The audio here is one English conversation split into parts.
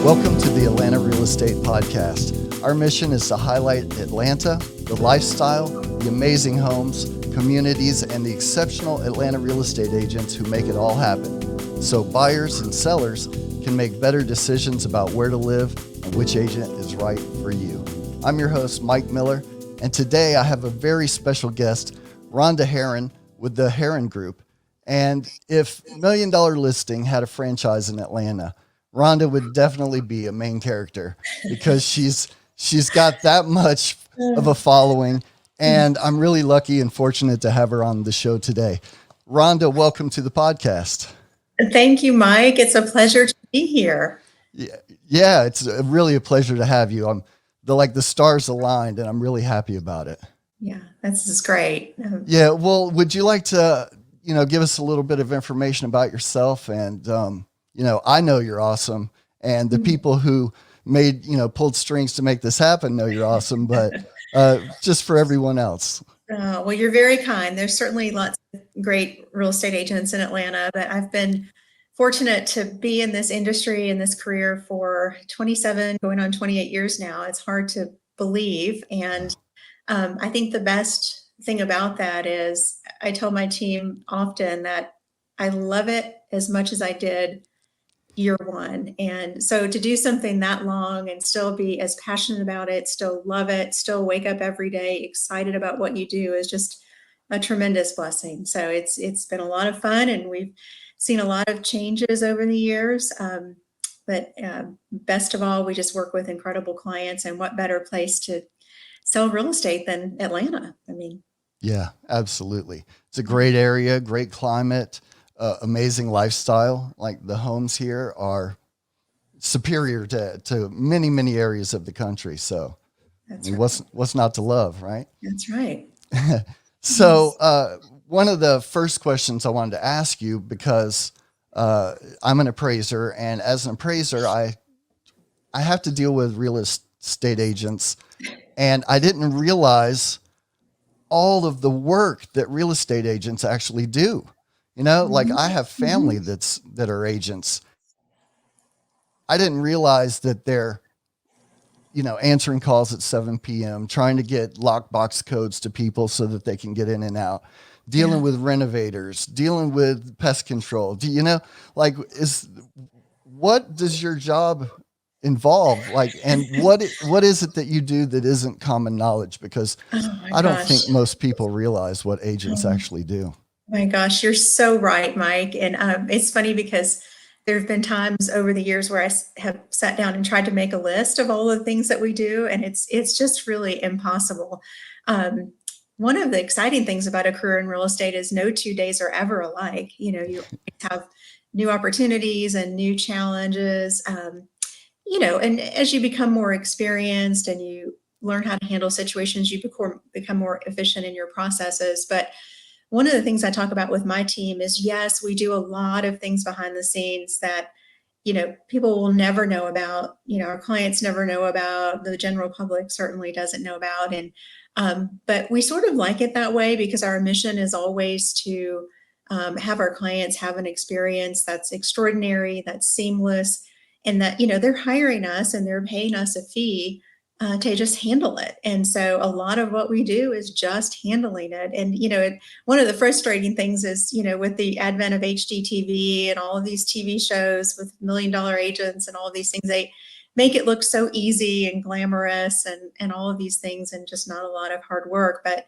Welcome to the Atlanta Real Estate Podcast. Our mission is to highlight Atlanta, the lifestyle, the amazing homes, communities, and the exceptional Atlanta real estate agents who make it all happen, so buyers and sellers can make better decisions about where to live and which agent is right for you. I'm your host, Mike Miller, and today I have a very special guest, Rhonda Haran with the Haran Group. And if $1 Million Listing had a franchise in Atlanta, Rhonda would definitely be a main character because she's got that much of a following, and I'm really lucky and fortunate to have her on the show today. Rhonda, welcome to the podcast. Thank you, Mike. It's a pleasure to be here. Yeah, it's really a pleasure to have you. The stars aligned, and I'm really happy about it. Yeah, this is great. Yeah, well, would you like to, give us a little bit of information about yourself? And, I know you're awesome, and the people who pulled strings to make this happen know you're awesome, but just for everyone else. Well, you're very kind. There's certainly lots of great real estate agents in Atlanta, but I've been fortunate to be in this industry and this career for 27, going on 28 years now. It's hard to believe. And I think the best thing about that is I tell my team often that I love it as much as I did year one. And so to do something that long and still be as passionate about it, still love it, still wake up every day excited about what you do is just a tremendous blessing. So it's been a lot of fun, and we've seen a lot of changes over the years. But best of all, we just work with incredible clients, and what better place to sell real estate than Atlanta? Yeah, absolutely. It's a great area, great climate. Amazing lifestyle. Like the homes here are superior to many, many areas of the country. So that's right. What's not to love, right? That's right. So one of the first questions I wanted to ask you, because I'm an appraiser, and as an appraiser, I have to deal with real estate agents, and I didn't realize all of the work that real estate agents actually do. Like I have family that are agents. I didn't realize that they're, answering calls at 7 p.m., trying to get lockbox codes to people so that they can get in and out, dealing with renovators, dealing with pest control. What does your job involve? And what is it that you do that isn't common knowledge? Because I don't think most people realize what agents actually do. My gosh, you're so right, Mike. And it's funny because there have been times over the years where I have sat down and tried to make a list of all the things that we do, and it's just really impossible. One of the exciting things about a career in real estate is no 2 days are ever alike. You have new opportunities and new challenges, and as you become more experienced and you learn how to handle situations, you become more efficient in your processes. But one of the things I talk about with my team is, yes, we do a lot of things behind the scenes that, people will never know about, our clients never know about, the general public certainly doesn't know about. And, but we sort of like it that way because our mission is always to have our clients have an experience that's extraordinary, that's seamless, and that, they're hiring us and they're paying us a fee to just handle it. And so a lot of what we do is just handling it. And, one of the frustrating things is, with the advent of HGTV and all of these TV shows with $1 Million agents and all of these things, they make it look so easy and glamorous and all of these things, and just not a lot of hard work. But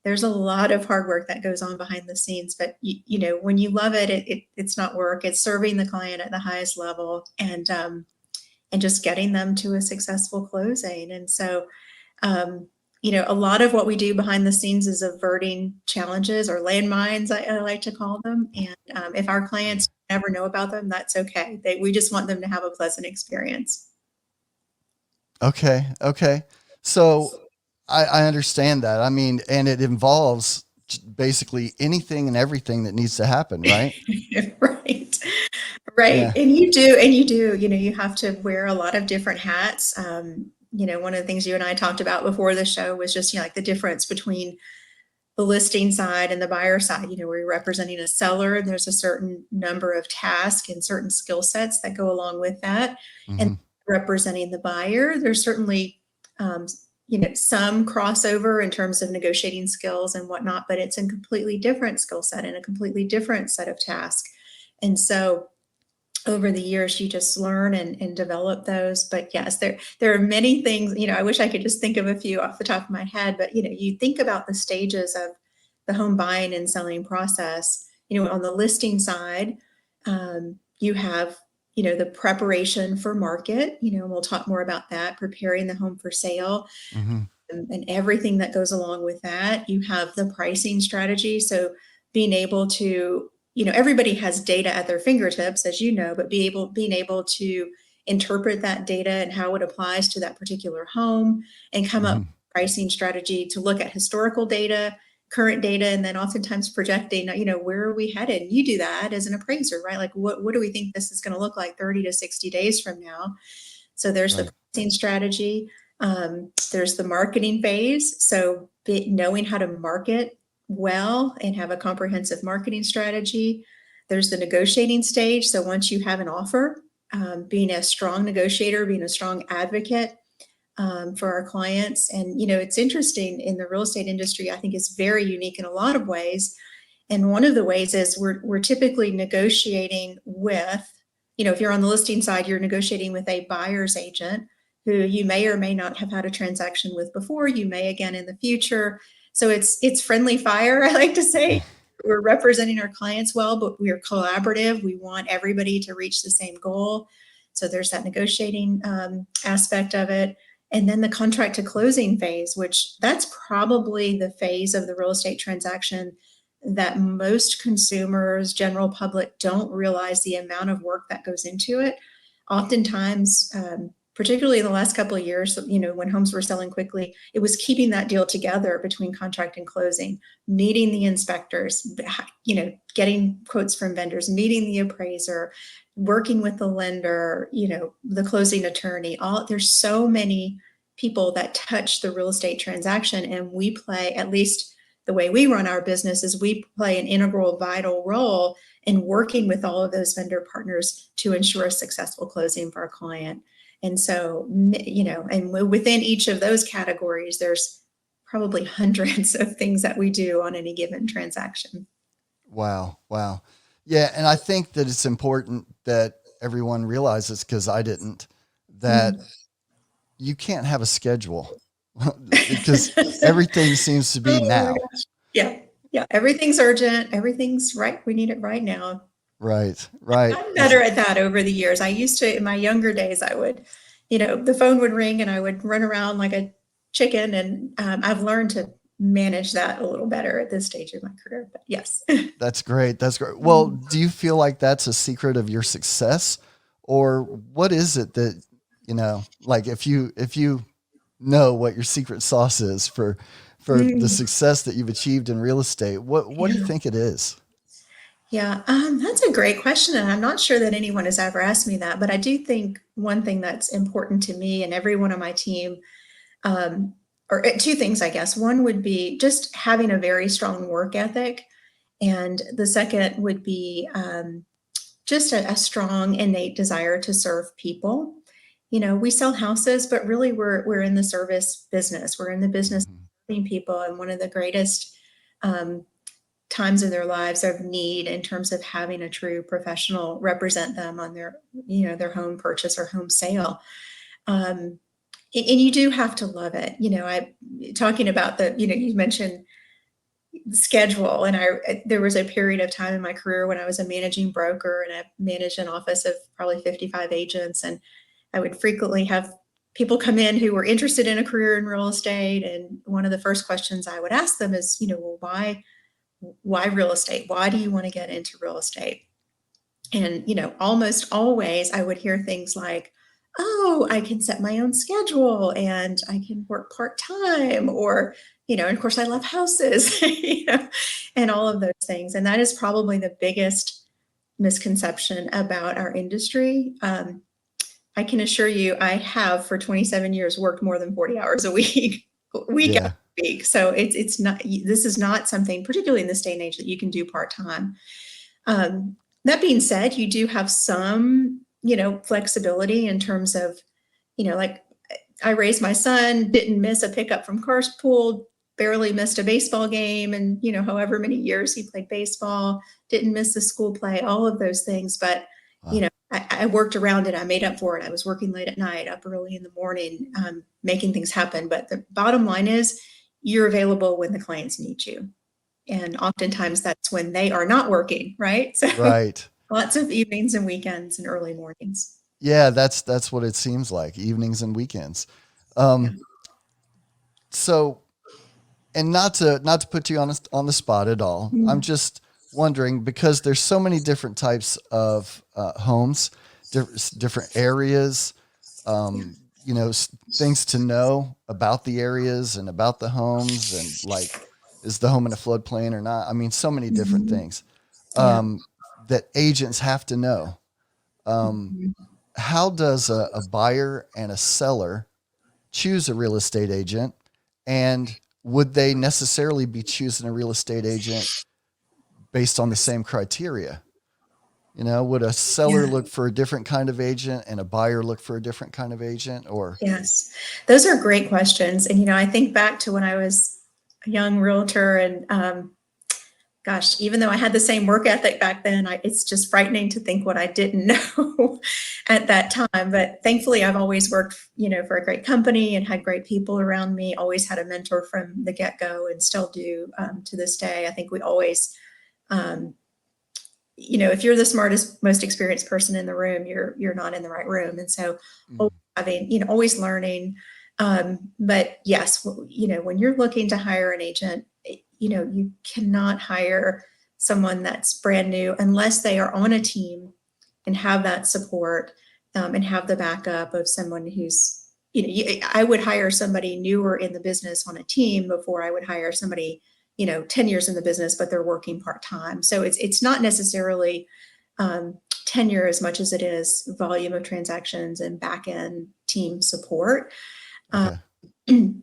there's a lot of hard work that goes on behind the scenes. But, when you love it, it's not work. It's serving the client at the highest level and just getting them to a successful closing. And so, a lot of what we do behind the scenes is averting challenges or landmines, I like to call them. And if our clients never know about them, that's okay. We just want them to have a pleasant experience. Okay. So I understand that. And it involves basically anything and everything that needs to happen, right? Right. Yeah. And you do, you have to wear a lot of different hats. One of the things you and I talked about before the show was just, like the difference between the listing side and the buyer side. We're representing a seller, and there's a certain number of tasks and certain skill sets that go along with that. Mm-hmm. And representing the buyer. There's certainly, some crossover in terms of negotiating skills and whatnot, but it's a completely different skill set and a completely different set of tasks. And so over the years, you just learn and develop those. But yes, there are many things, I wish I could just think of a few off the top of my head, but, you think about the stages of the home buying and selling process. On the listing side, you have, the preparation for market, and we'll talk more about that, preparing the home for sale. Mm-hmm. And everything that goes along with that. You have the pricing strategy. So being able to, everybody has data at their fingertips, as you know, but being able to interpret that data and how it applies to that particular home and come up with a pricing strategy to look at historical data, current data, and then oftentimes projecting, where are we headed? You do that as an appraiser, right? Like what do we think this is going to look like 30 to 60 days from now? So there's the pricing strategy. There's the marketing phase. So knowing how to market well and have a comprehensive marketing strategy. There's the negotiating stage. So once you have an offer, being a strong negotiator, being a strong advocate for our clients. And, it's interesting in the real estate industry, I think it's very unique in a lot of ways. And one of the ways is we're typically negotiating with, if you're on the listing side, you're negotiating with a buyer's agent who you may or may not have had a transaction with before. You may again in the future. So it's friendly fire, I like to say. We're representing our clients well, but we are collaborative. We want everybody to reach the same goal. So there's that negotiating aspect of it. And then the contract to closing phase, which that's probably the phase of the real estate transaction that most consumers, general public, don't realize the amount of work that goes into it. Oftentimes, particularly in the last couple of years, when homes were selling quickly, it was keeping that deal together between contract and closing, meeting the inspectors, getting quotes from vendors, meeting the appraiser, working with the lender, the closing attorney. There's so many people that touch the real estate transaction, and we play, at least the way we run our business, is we play an integral, vital role in working with all of those vendor partners to ensure a successful closing for our client. And so, and within each of those categories, there's probably hundreds of things that we do on any given transaction. Wow. Yeah. And I think that it's important that everyone realizes, because I didn't, that you can't have a schedule because everything seems to be now. Yeah. Everything's urgent. Everything's right. We need it right now. Right. I'm better at that over the years. I used to, in my younger days, I would, the phone would ring and I would run around like a chicken. And I've learned to manage that a little better at this stage of my career. But yes. That's great. Well, do you feel like that's a secret of your success, or what is it that, like if you know what your secret sauce is for the success that you've achieved in real estate, what do you think it is? Yeah, that's a great question. And I'm not sure that anyone has ever asked me that, but I do think one thing that's important to me and everyone on my team, or two things, I guess. One would be just having a very strong work ethic. And the second would be just a strong innate desire to serve people. We sell houses, but really we're in the service business. We're in the business of serving people. And one of the greatest times in their lives of need in terms of having a true professional represent them on their, their home purchase or home sale. And you do have to love it. Talking about you mentioned the schedule, and there was a period of time in my career when I was a managing broker and I managed an office of probably 55 agents. And I would frequently have people come in who were interested in a career in real estate. And one of the first questions I would ask them is, well, why real estate? Why do you want to get into real estate? And, almost always I would hear things like, oh, I can set my own schedule and I can work part-time, or, and of course I love houses, and all of those things. And that is probably the biggest misconception about our industry. I can assure you, I have for 27 years worked more than 40 hours a week, after week. So it's not, this is not something, particularly in this day and age, that you can do part-time. That being said, you do have some, flexibility in terms of like I raised my son, didn't miss a pickup from carpool, barely missed a baseball game, and however many years he played baseball, didn't miss the school play, all of those things. But Wow. I worked around it. I made up for it. I was working late at night, up early in the morning, making things happen. But the bottom line is, you're available when the clients need you, and oftentimes that's when they are not working, right? So Right. lots of evenings and weekends and early mornings. Yeah, that's what it seems like, evenings and weekends. Yeah. Um, so, and not to put you on the spot at all. I'm Mhm. just wondering because there's so many different types of homes, different areas. Yeah. Things to know about the areas and about the homes, and like, is the home in a floodplain or not? I mean, so many different Mhm. things Yeah. um, that agents have to know. Um, Mhm. how does a buyer and a seller choose a real estate agent? And would they necessarily be choosing a real estate agent based on the same criteria? Would a seller Yeah. look for a different kind of agent and a buyer look for a different kind of agent? Or, Yes. Those are great questions. And, I think back to when I was a young realtor and, gosh, even though I had the same work ethic back then, it's just frightening to think what I didn't know at that time. But thankfully, I've always worked, for a great company and had great people around me, always had a mentor from the get go and still do to this day. I think we always, um, if you're the smartest, most experienced person in the room, you're not in the right room. And so mm, having, always learning. But yes, when you're looking to hire an agent, you cannot hire someone that's brand new unless they are on a team and have that support, and have the backup of someone who's, I would hire somebody newer in the business on a team before I would hire somebody, 10 years in the business, but they're working part-time. So it's not necessarily tenure as much as it is volume of transactions and back end team support. Um, okay.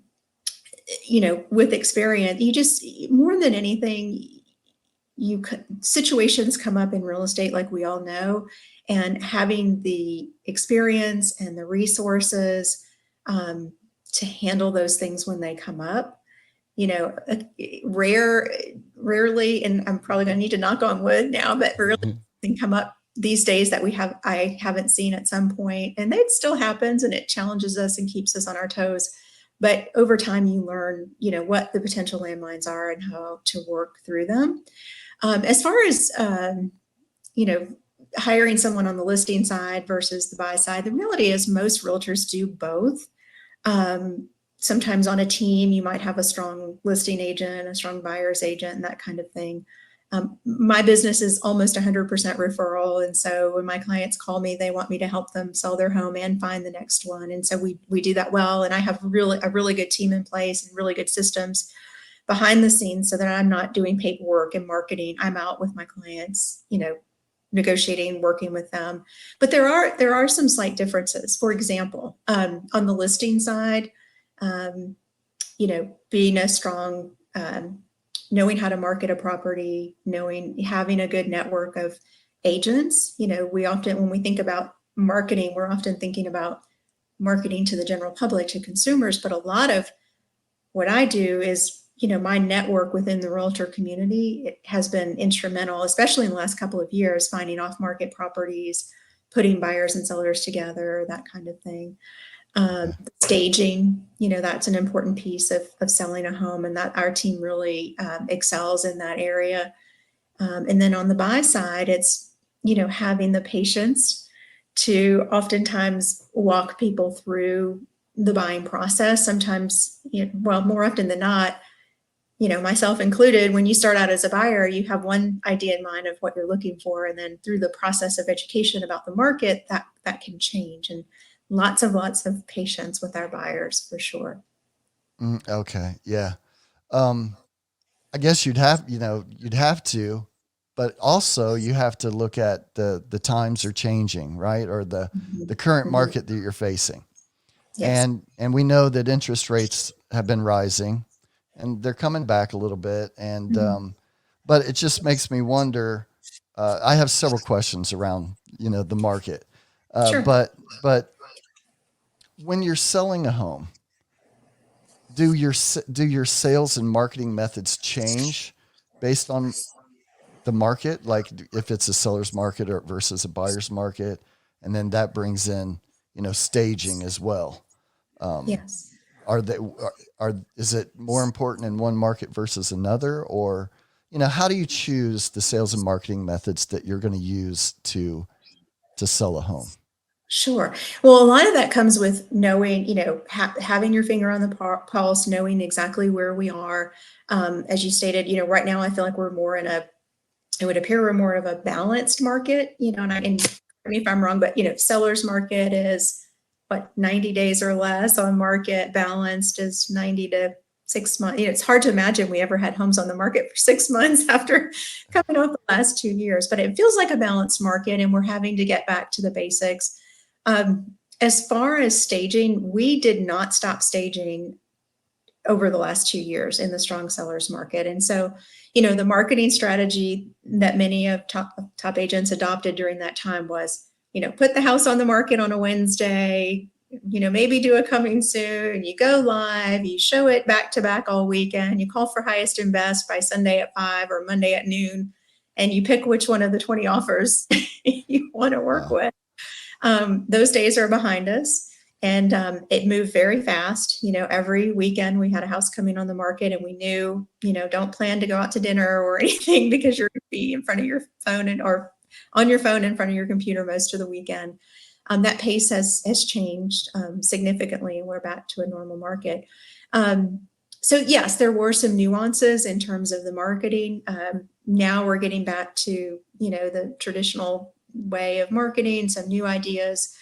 with experience, you just, more than anything, situations come up in real estate, like we all know, and having the experience and the resources um, to handle those things when they come up, you know, uh, rarely, and I'm probably going to need to knock on wood now, but rarely can come up these days that I haven't seen at some point, and it still happens, and it challenges us and keeps us on our toes. But over time, you learn, what the potential landmines are and how to work through them. As far as you know, hiring someone on the listing side versus the buy side, the reality is most realtors do both. Um, Sometimes on a team, you might have a strong listing agent, a strong buyer's agent, and that kind of thing. My business is almost 100% referral, and so when my clients call me, they want me to help them sell their home and find the next one, and so we do that well. And I have a really good team in place and really good systems behind the scenes so that I'm not doing paperwork and marketing. I'm out with my clients, negotiating, working with them. But there are some slight differences. For example, on the listing side, um, being a strong, knowing how to market a property, having a good network of agents. We often, when we think about marketing, we're often thinking about marketing to the general public, to consumers, but a lot of what I do is, my network within the realtor community, it has been instrumental, especially in the last couple of years, finding off market properties, putting buyers and sellers together, that kind of thing. Okay. Staging, that's an important piece of selling a home, and that our team really excels in that area. And then on the buy side, it's, having the patience to oftentimes walk people through the buying process. Sometimes, well, more often than not, myself included, when you start out as a buyer, you have one idea in mind of what you're looking for. And then through the process of education about the market, that can change. And lots of patience with our buyers for sure. Okay. Yeah. Um, I guess you'd have to, but also you have to look at the times are changing, right? Or the Mhm. current Mhm. market that you're facing. Yes. And we know that interest rates have been rising and they're coming back a little bit. And, Mhm. but it just makes me wonder, I have several questions around, the market. Sure. But when you're selling a home, do your sales and marketing methods change based on the market? Like if it's a seller's market or versus a buyer's market, and then that brings in, staging as well. Um, Yes. are they is it more important in one market versus another, or how do you choose the sales and marketing methods that you're going to use to sell a home? Sure. Well, a lot of that comes with knowing, having your finger on the pulse, knowing exactly where we are. As you stated, right now I feel like we're more in a it would appear we're more of a balanced market, and correct me if I'm wrong, but seller's market is what, 90 days or less on market, balanced is 90 to 6 months. It's hard to imagine we ever had homes on the market for 6 months after coming off the last 2 years, but it feels like a balanced market and we're having to get back to the basics. As far as staging, we did not stop staging over the last 2 years in the strong sellers market. And so, the marketing strategy that many of top agents adopted during that time was, put the house on the market on a Wednesday, maybe do a coming soon, you go live, you show it back to back all weekend, you call for highest and best by Sunday at 5 or Monday at noon, and you pick which one of the 20 offers you want to work Wow. with. Those days are behind us. And it moved very fast. Every weekend we had a house coming on the market, and we knew, don't plan to go out to dinner or anything because you're going to be in front of your phone or on your phone in front of your computer most of the weekend. That pace has changed significantly, and we're back to a normal market. So yes, there were some nuances in terms of the marketing. Now we're getting back to, the traditional way of marketing, some new ideas.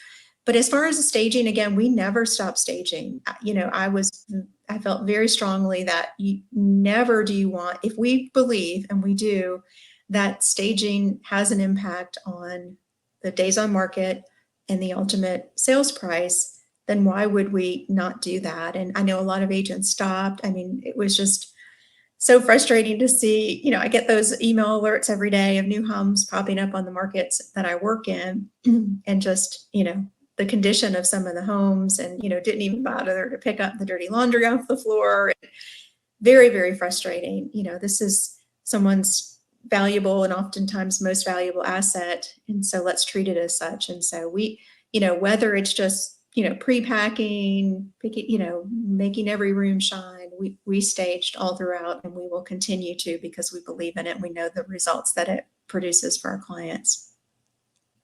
But as far as the staging, again, we never stopped staging. I felt very strongly that you never do you want, if we believe, and we do, that staging has an impact on the days on market and the ultimate sales price, then why would we not do that? And I know a lot of agents stopped. I mean, it was just so frustrating to see, I get those email alerts every day of new homes popping up on the markets that I work in, and just, the condition of some of the homes, and, didn't even bother to pick up the dirty laundry off the floor. Very, very frustrating. This is someone's valuable and oftentimes most valuable asset. And so let's treat it as such. And so we, whether it's just, pre-packing, picking, making every room shine, we staged all throughout, and we will continue to, because we believe in it. We know the results that it produces for our clients.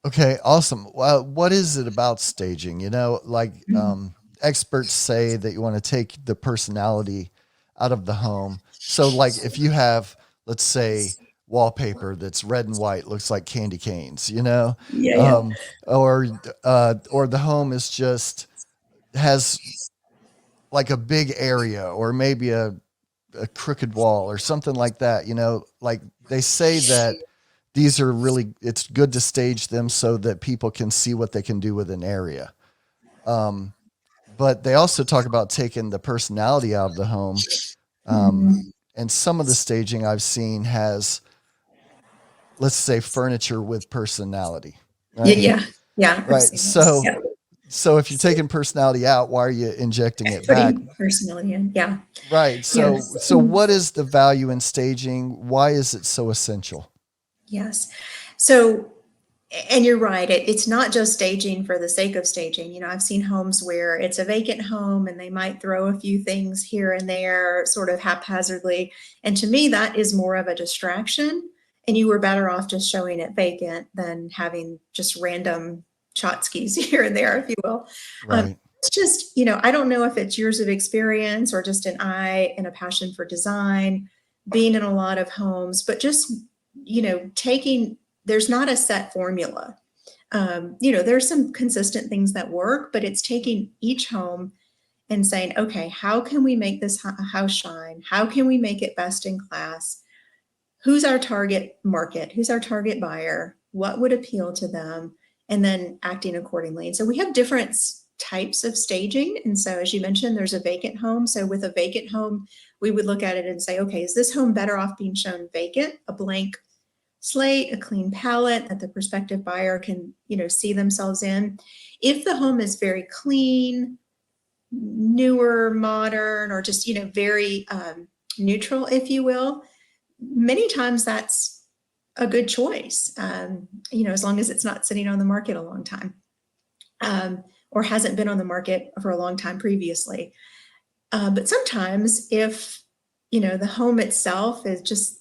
Okay, awesome. Well, what is it about staging? Mhm. Experts say that you want to take the personality out of the home. So, like, if you have, let's say, wallpaper that's red and white, looks like candy canes, Yeah, yeah. um, or the home is just has like a big area, or maybe a crooked wall or something like that. Like they say that these are really, it's good to stage them so that people can see what they can do with an area. Um, but they also talk about taking the personality out of the home. Um, Mhm. and some of the staging I've seen has, let's say, furniture with personality, Yeah, right? yeah, yeah. I've Right. seen those. So, Yeah. so if you're taking personality out, why are you injecting it back? Putting personality in. Yeah. Right. So, Yes. so what is the value in staging? Why is it so essential? Yes. So, and you're right, it's not just staging for the sake of staging. I've seen homes where it's a vacant home and they might throw a few things here and there sort of haphazardly. And to me, that is more of a distraction. And you were better off just showing it vacant than having just random tchotchkes here and there, if you will. Right. It's just, I don't know if it's years of experience or just an eye and a passion for design, being in a lot of homes, but just, taking, there's not a set formula. There's some consistent things that work, but it's taking each home and saying, okay, how can we make this house shine? How can we make it best in class? Who's our target market? Who's our target buyer? What would appeal to them? And then acting accordingly. And so we have different types of staging. And so, as you mentioned, there's a vacant home. So with a vacant home, we would look at it and say, okay, is this home better off being shown vacant, a blank slate, a clean palette that the prospective buyer can, see themselves in? If the home is very clean, newer, modern, or just, very neutral, if you will, many times that's a good choice, as long as it's not sitting on the market a long time, or hasn't been on the market for a long time previously. But sometimes if, the home itself is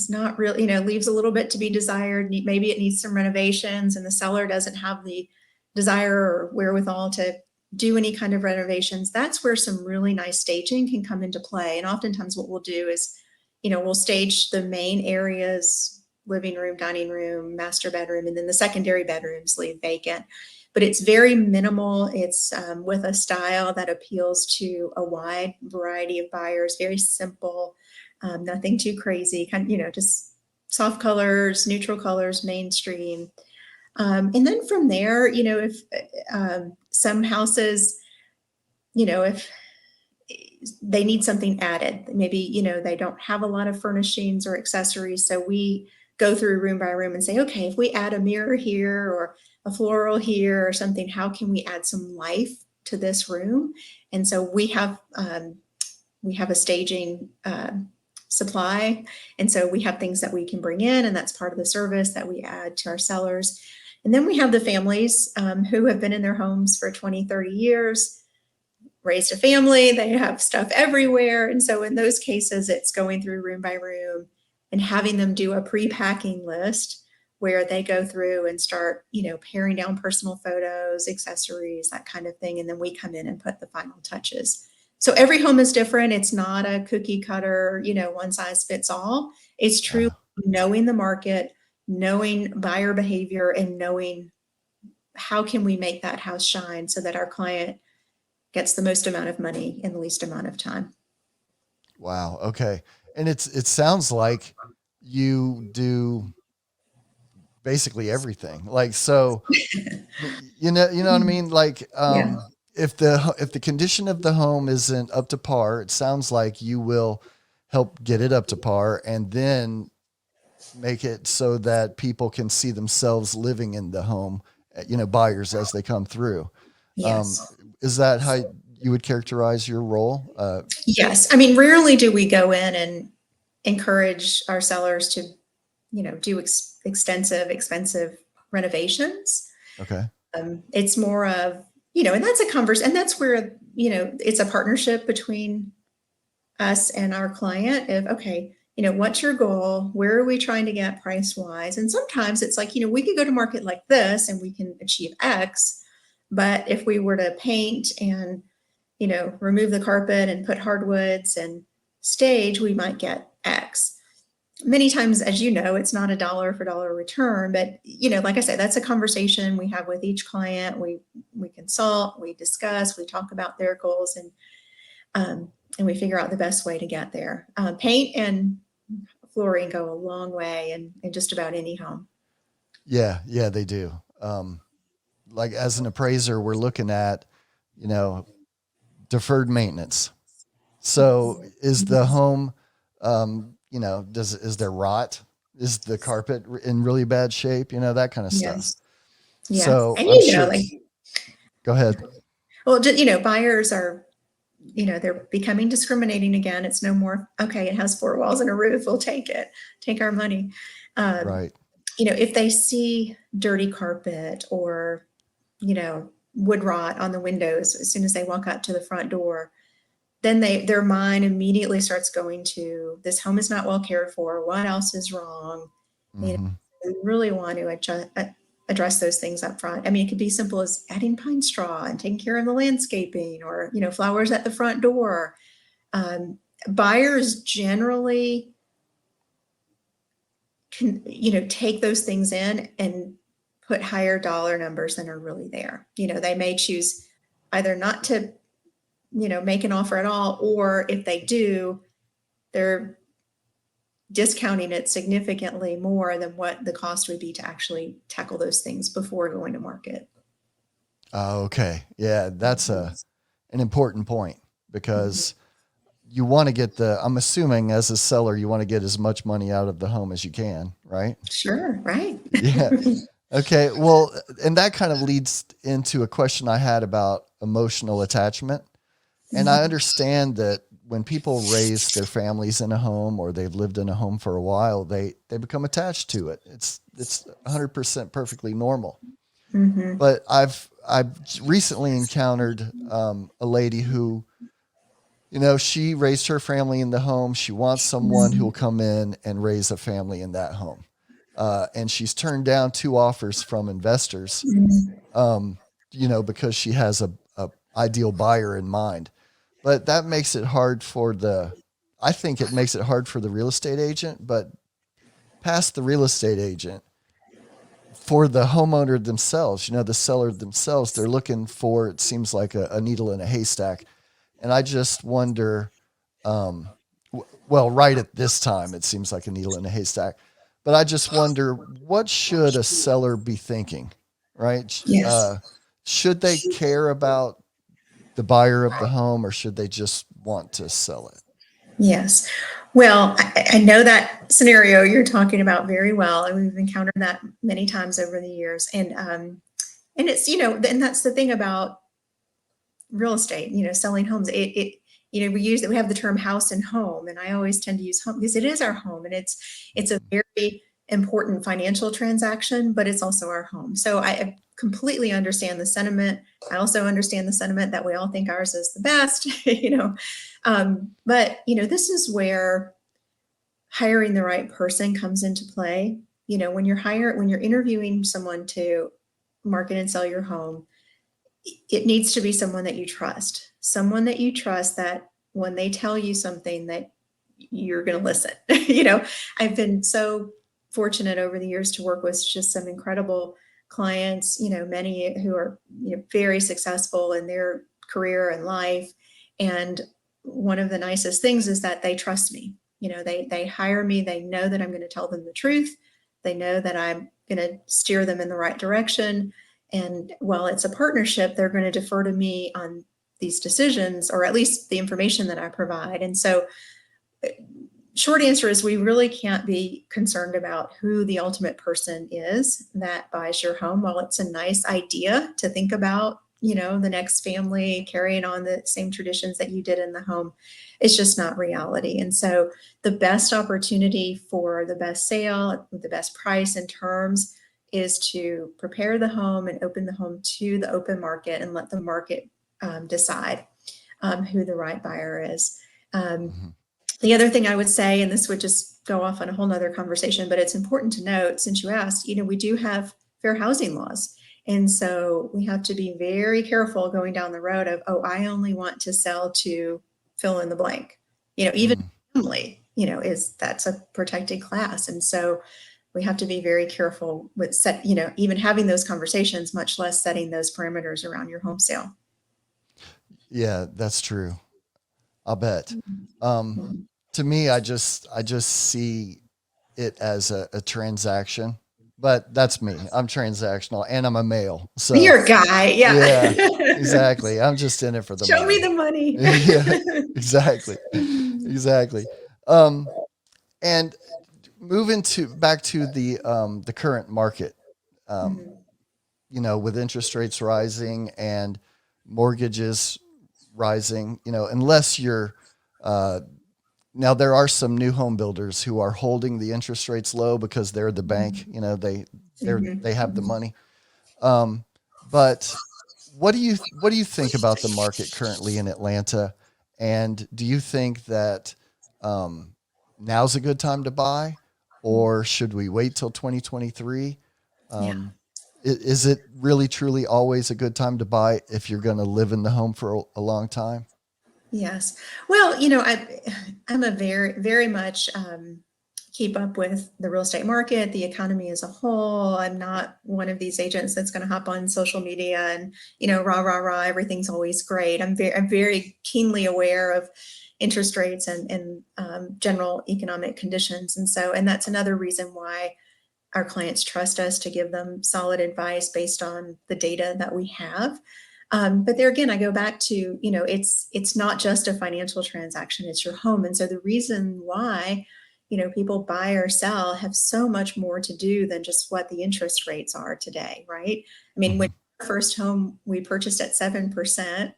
not really, leaves a little bit to be desired, maybe it needs some renovations and the seller doesn't have the desire or wherewithal to do any kind of renovations, that's where some really nice staging can come into play. And oftentimes what we'll do is, we'll stage the main areas, living room, dining room, master bedroom, and then the secondary bedrooms leave vacant. But it's very minimal. It's with a style that appeals to a wide variety of buyers, very simple, nothing too crazy, kind of, just soft colors, neutral colors, mainstream. And then from there, if some houses, if they need something added, maybe, they don't have a lot of furnishings or accessories. So we go through room by room and say, okay, if we add a mirror here or a floral here or something, how can we add some life to this room? And so we have a staging supply. And so we have things that we can bring in, and that's part of the service that we add to our sellers. And then we have the families who have been in their homes for 20, 30 years, raised a family, they have stuff everywhere. And so in those cases, it's going through room by room and having them do a pre-packing list where they go through and start, paring down personal photos, accessories, that kind of thing. And then we come in and put the final touches. So every home is different. It's not a cookie cutter, one size fits all. It's true knowing the market, knowing buyer behavior, and knowing how can we make that house shine so that our client gets the most amount of money in the least amount of time. Wow. Okay. And it sounds like you do basically everything. Like, so, you know what I mean? Like, Yeah. if the condition of the home isn't up to par, it sounds like you will help get it up to par and then make it so that people can see themselves living in the home, buyers as they come through. Yes. Is that how you would characterize your role? Yes. I mean, rarely do we go in and encourage our sellers to, do extensive, expensive renovations. Okay. It's more of, and that's a and that's where, it's a partnership between us and our client of, okay, what's your goal? Where are we trying to get price wise? And sometimes it's like, we could go to market like this and we can achieve X. But if we were to paint and, remove the carpet and put hardwoods and stage, we might get X. Many times, as you know, it's not a dollar for dollar return, but like I said, that's a conversation we have with each client. We consult, we discuss, we talk about their goals, and we figure out the best way to get there. Paint and flooring go a long way in just about any home. Yeah, they do. Like as an appraiser, we're looking at, deferred maintenance. So is the home, is there rot? Is the carpet in really bad shape? That kind of stuff. Yes. Yeah. So And I'm sure. Go ahead. Well, buyers are, they're becoming discriminating again. It's no more, okay, it has 4 walls and a roof, we'll take it, take our money. Right. If they see dirty carpet or, wood rot on the windows as soon as they walk out to the front door, then their mind immediately starts going to, this home is not well cared for. What else is wrong? Mm-hmm. We really want to address those things up front. I mean, it could be simple as adding pine straw and taking care of the landscaping, or flowers at the front door. Buyers generally can take those things in and put higher dollar numbers than are really there. They may choose either not to make an offer at all, or if they do, they're discounting it significantly more than what the cost would be to actually tackle those things before going to market. Okay. Yeah, that's an important point, because you want to get I'm assuming as a seller, you want to get as much money out of the home as you can, right? Sure. Right. Yeah. Okay. Well, and that kind of leads into a question I had about emotional attachment. And I understand that when people raise their families in a home or they've lived in a home for a while, they become attached to it. It's 100% perfectly normal. Mm-hmm. But I've recently encountered a lady who, she raised her family in the home. She wants someone who will come in and raise a family in that home. And she's turned down two offers from investors, um, because she has a ideal buyer in mind. But that makes it hard I think it makes it hard for the real estate agent, but past the real estate agent, for the homeowner themselves, the seller themselves, they're looking for, it seems like a needle in a haystack. And I just wonder, well, right at this time, it seems like a needle in a haystack. But I just wonder, what should a seller be thinking, right? Yes. Should they care about the buyer of the home, or should they just want to sell it? Yes. Well, I know that scenario you're talking about very well, and we've encountered that many times over the years. And it's, and that's the thing about real estate, selling homes. We have the term house and home, and I always tend to use home because it is our home, and it's a very important financial transaction, but it's also our home. So I completely understand the sentiment. I also understand the sentiment that we all think ours is the best, but this is where hiring the right person comes into play. When you're interviewing someone to market and sell your home, it needs to be someone that you trust that when they tell you something that you're going to listen. I've been so fortunate over the years to work with just some incredible clients, many who are, very successful in their career and life. And one of the nicest things is that they trust me. They hire me. They know that I'm going to tell them the truth. They know that I'm going to steer them in the right direction. And while it's a partnership, they're going to defer to me on these decisions, or at least the information that I provide. And so, short answer is we really can't be concerned about who the ultimate person is that buys your home. While it's a nice idea to think about, the next family carrying on the same traditions that you did in the home, it's just not reality. And so the best opportunity for the best sale, the best price and terms, is to prepare the home and open the home to the open market and let the market decide who the right buyer is. Mm-hmm. The other thing I would say, and this would just go off on a whole nother conversation, but it's important to note, since you asked, we do have fair housing laws. And so we have to be very careful going down the road of, oh, I only want to sell to fill in the blank. Even family, that's a protected class. And so we have to be very careful with even having those conversations, much less setting those parameters around your home sale. Yeah, that's true. I'll bet. Um, to me, I just see it as a transaction, but that's me. I'm transactional and I'm a male. So You're a guy, yeah. yeah, exactly. I'm just in it for the Show me money. the money. Yeah, exactly. Exactly. Um, and moving to back to the current market, um, Mhm. with interest rates rising and mortgages rising, unless you're, uh, now there are some new home builders who are holding the interest rates low because they're the bank, they have the money. Um, but what do you think about the market currently in Atlanta? And do you think that um, now's a good time to buy, or should we wait till 2023? Yeah. Is it really truly always a good time to buy if you're going to live in the home for a long time? Yes. Well, I'm a very much keep up with the real estate market, the economy as a whole. I'm not one of these agents that's going to hop on social media and, rah, rah, rah, everything's always great. I'm very keenly aware of interest rates and general economic conditions. And that's another reason why our clients trust us to give them solid advice based on the data that we have. But there again, I go back to, it's not just a financial transaction, it's your home. And so the reason why, people buy or sell have so much more to do than just what the interest rates are today, right? I mean, when Mm-hmm. our first home we purchased at 7%,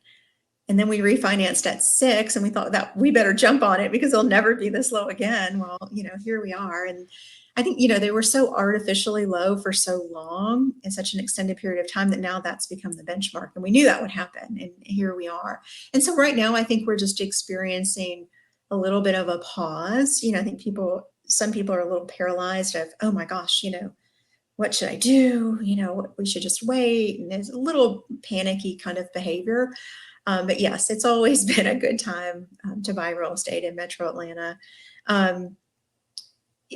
And then we refinanced at 6 and we thought that we better jump on it because it'll never be this low again. Well, here we are. And I think, they were so artificially low for so long in such an extended period of time that now that's become the benchmark. And we knew that would happen. And here we are. And so right now, I think we're just experiencing a little bit of a pause. I think some people are a little paralyzed of, oh my gosh, what should I do? We should just wait. And there's a little panicky kind of behavior. But yes, it's always been a good time to buy real estate in Metro Atlanta.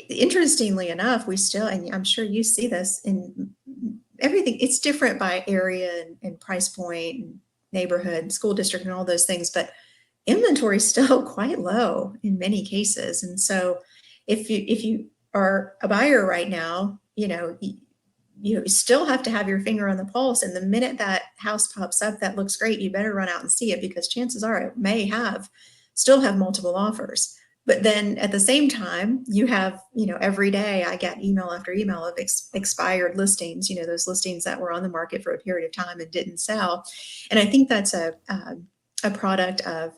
Interestingly enough, we still, and I'm sure you see this in everything, it's different by area and price point and neighborhood, school district, and all those things, but inventory is still quite low in many cases. And so if you are a buyer right now, you still have to have your finger on the pulse. And the minute that house pops up that looks great, you better run out and see it, because chances are it may still have multiple offers. But then at the same time, you have, every day I get email after email of expired listings, those listings that were on the market for a period of time and didn't sell. And I think that's a product of,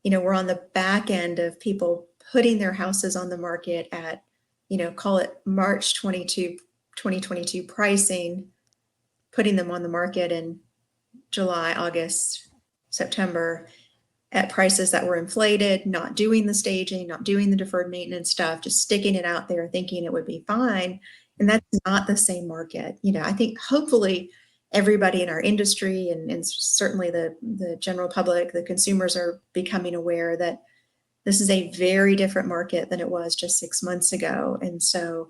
we're on the back end of people putting their houses on the market at, call it March 2022 pricing, putting them on the market in July, August, September at prices that were inflated, not doing the staging, not doing the deferred maintenance stuff, just sticking it out there thinking it would be fine. And that's not the same market. I think hopefully everybody in our industry and certainly the general public, the consumers, are becoming aware that this is a very different market than it was just 6 months ago. And so,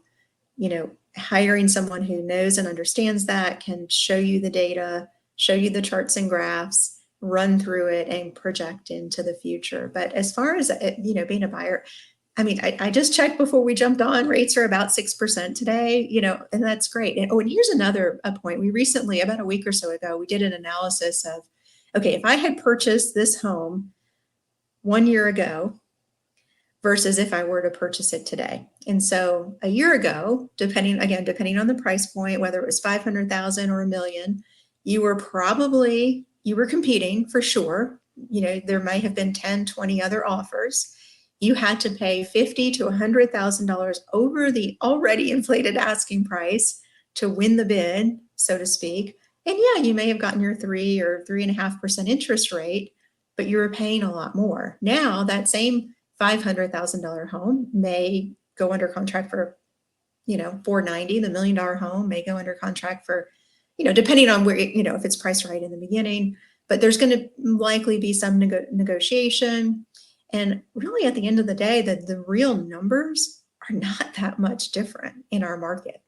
hiring someone who knows and understands that, can show you the data, show you the charts and graphs, run through it and project into the future. But as far as, being a buyer, I mean, I just checked before we jumped on, rates are about 6% today, and that's great. And here's another point. We recently, about a week or so ago, we did an analysis of, okay, if I had purchased this home 1 year ago versus if I were to purchase it today. And so a year ago, depending on the price point, whether it was 500,000 or $1 million, you were competing for sure. There might have been 10, 20 other offers. You had to pay $50,000 to $100,000 over the already inflated asking price to win the bid, so to speak. And yeah, you may have gotten your 3 or 3.5% interest rate, but you were paying a lot more. Now that same $500,000 home may go under contract for, $490,000. The $1 million home may go under contract for, depending on where, if it's priced right in the beginning, but there's going to likely be some negotiation. And really at the end of the day, the real numbers are not that much different in our market.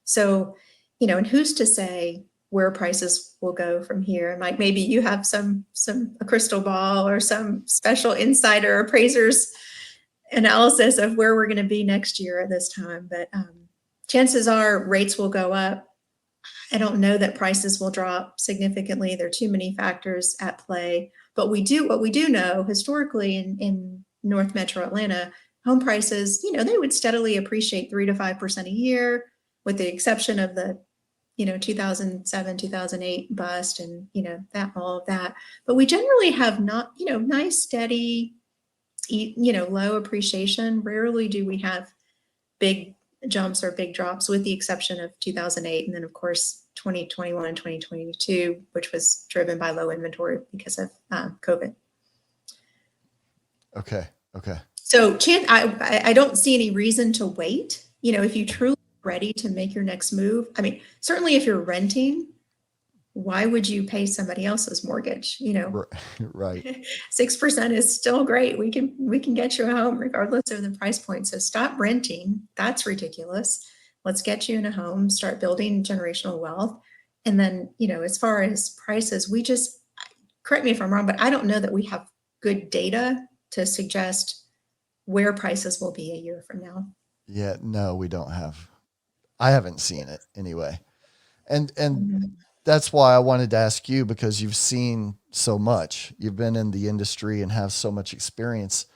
So, and who's to say where prices will go from here? And Mike, maybe you have a crystal ball or some special insider appraiser's analysis of where we're going to be next year at this time. But chances are rates will go up. I don't know that prices will drop significantly. There are too many factors at play. But what we do know historically in North Metro Atlanta, home prices, they would steadily appreciate 3 to 5% a year, with the exception of the 2007, 2008 bust and, all of that. But we generally have not, nice, steady, low appreciation. Rarely do we have big jumps or big drops, with the exception of 2008. And then of course, 2021 and 2022, which was driven by low inventory because of COVID. Okay. So I don't see any reason to wait. If you truly are ready to make your next move, I mean, certainly if you're renting, why would you pay somebody else's mortgage? Right. 6% is still great. We can get you a home regardless of the price point. So stop renting. That's ridiculous. Let's get you in a home, start building generational wealth. And then, as far as prices, correct me if I'm wrong, but I don't know that we have good data to suggest where prices will be a year from now. Yeah, no, we don't have. I haven't seen it anyway. And that's why I wanted to ask you, because you've seen so much. You've been in the industry and have so much experience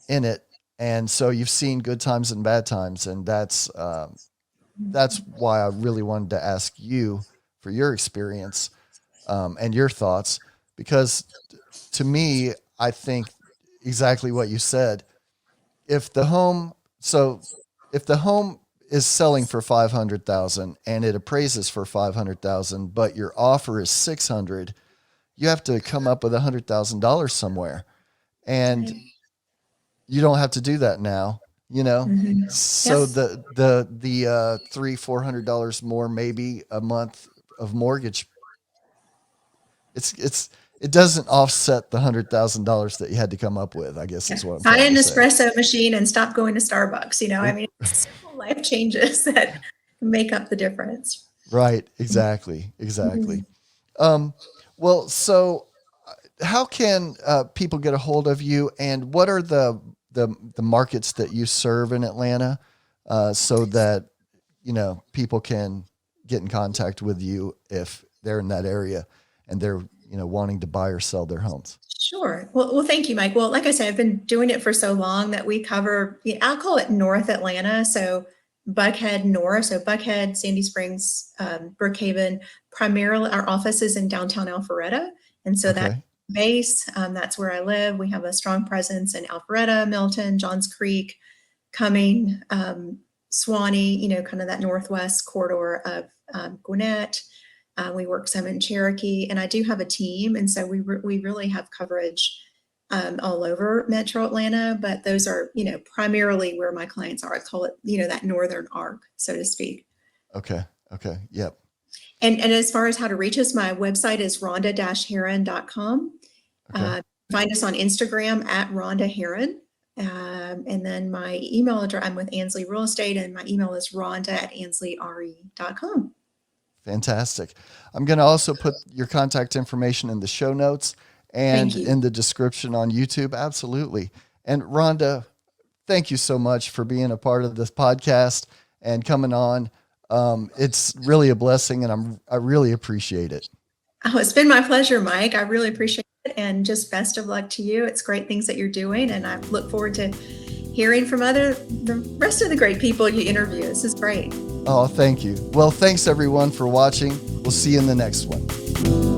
in it. And so you've seen good times and bad times. And that's why I really wanted to ask you for your experience and your thoughts. because to me, I think exactly what you said. If the home, so if the home is selling for 500,000 and it appraises for 500,000, but your offer is 600, you have to come up with $100,000 somewhere. And Right. you don't have to do that now, you know? Mhm. So Yep. the $300-400 more maybe a month of mortgage, it doesn't offset the $100,000 that you had to come up with, I guess Yeah. is what I'm Buy trying an to say. espresso machine and stop going to Starbucks. I mean, simple life changes that make up the difference. Right, exactly. Mhm. Um, well, so how can people get a hold of you, and what are the markets that you serve in Atlanta, so that people can get in contact with you if they're in that area and they're wanting to buy or sell their homes. Sure. Well, thank you, Mike. Well, like I said, I've been doing it for so long that we cover, I'll call it North Atlanta. So Buckhead North, so Buckhead, Sandy Springs, Brookhaven. Primarily, our office is in downtown Alpharetta. And so that's Okay. base. That's where I live. We have a strong presence in Alpharetta, Milton, Johns Creek, Cumming, Swanee, kind of that northwest corridor of Gwinnett. We work some in Cherokee, and I do have a team, and so we really have coverage all over Metro Atlanta. But those are primarily where my clients are. I call it that northern arc, so to speak. Okay. Okay. Yep. And as far as how to reach us, my website is rhonda-haran.com. Okay. Find us on Instagram at Rhonda Haran. And then my email address, I'm with Ansley Real Estate, and my email is rhonda@ansleyre.com. Fantastic. I'm going to also put your contact information in the show notes and Thank you. in the description on YouTube. Absolutely. And Rhonda, thank you so much for being a part of this podcast and coming on. It's really a blessing, and I really appreciate it. Oh, it's been my pleasure, Mike. I really appreciate it. And just best of luck to you. It's great things that you're doing. And I look forward to hearing from the rest of the great people you interview. This is great. Oh, thank you. Well, thanks everyone for watching. We'll see you in the next one.